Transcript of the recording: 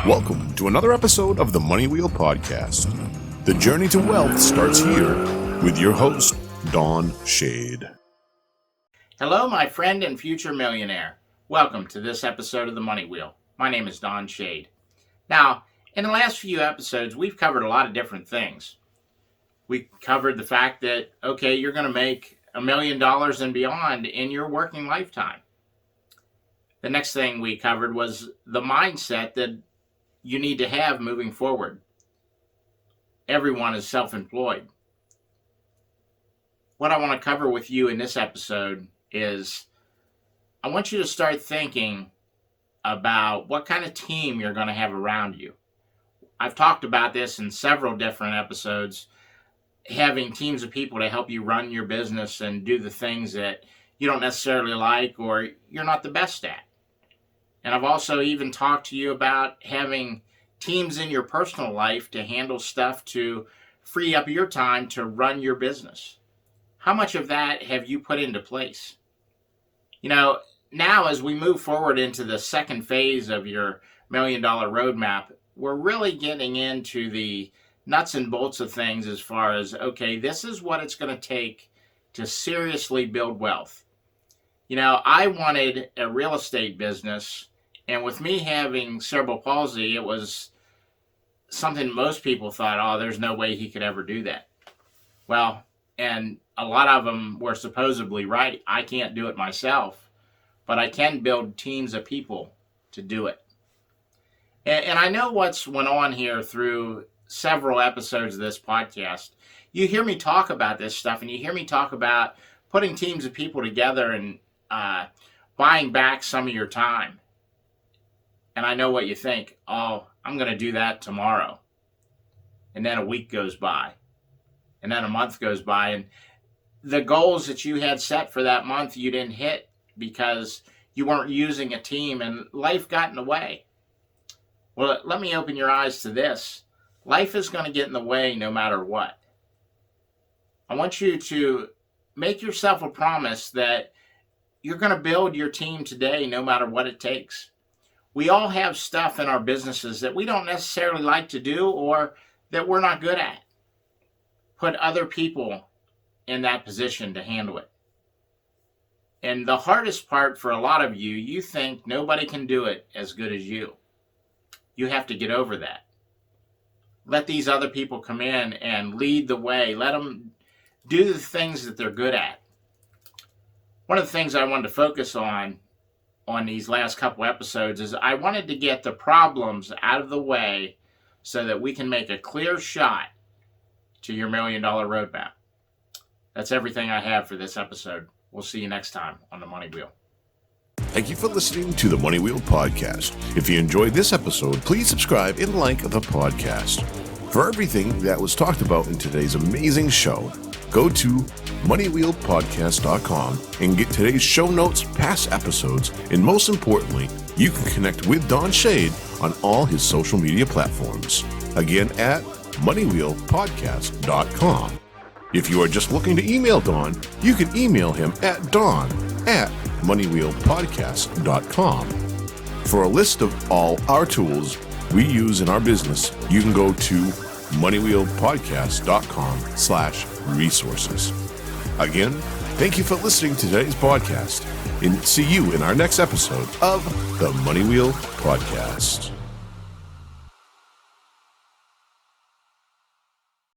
Welcome to another episode of the Money Wheel Podcast. The journey to wealth starts here with your host, Don Shade. Hello, my friend and future millionaire. Welcome to this episode of the Money Wheel. My name is Don Shade. Now, in the last few episodes, we've covered a lot of different things. We covered the fact that, okay, you're going to make $1 million and beyond in your working lifetime. The next thing we covered was the mindset that you need to have moving forward. Everyone is self-employed. What I want to cover with you in this episode is I want you to start thinking about what kind of team you're going to have around you. I've talked about this in several different episodes, having teams of people to help you run your business and do the things that you don't necessarily like or you're not the best at. And I've also even talked to you about having teams in your personal life to handle stuff to free up your time to run your business. How much of that have you put into place? You know, now as we move forward into the second phase of your $1 million roadmap, we're really getting into the nuts and bolts of things as far as, okay, this is what it's going to take to seriously build wealth. You know, I wanted a real estate business, and with me having cerebral palsy, it was something most people thought, oh, there's no way he could ever do that. Well, and a lot of them were supposedly right. I can't do it myself, but I can build teams of people to do it. And I know what's went on here through several episodes of this podcast. You hear me talk about this stuff, and you hear me talk about putting teams of people together and buying back some of your time. And I know what you think. Oh, I'm going to do that tomorrow. And then a week goes by. And then a month goes by. And the goals that you had set for that month, you didn't hit because you weren't using a team and life got in the way. Well, let me open your eyes to this. Life is going to get in the way no matter what. I want you to make yourself a promise that you're going to build your team today no matter what it takes. We all have stuff in our businesses that we don't necessarily like to do or that we're not good at. Put other people in that position to handle it. And the hardest part for a lot of you, you think nobody can do it as good as you. You have to get over that. Let these other people come in and lead the way. Let them do the things that they're good at. One of the things I wanted to focus on these last couple episodes is I wanted to get the problems out of the way so that we can make a clear shot to your $1 million roadmap. That's everything I have for this episode. We'll see you next time on the Money Wheel. Thank you for listening to the Money Wheel Podcast. If you enjoyed this episode, please subscribe and like the podcast. For everything that was talked about in today's amazing show, go to moneywheelpodcast.com and get today's show notes, past episodes, and most importantly, you can connect with Don Shade on all his social media platforms. Again, at moneywheelpodcast.com. If you are just looking to email Don, you can email him at don@moneywheelpodcast.com. For a list of all our tools we use in our business, you can go to moneywheelpodcast.com/resources. Again, thank you for listening to today's podcast, and see you in our next episode of the Money Wheel Podcast.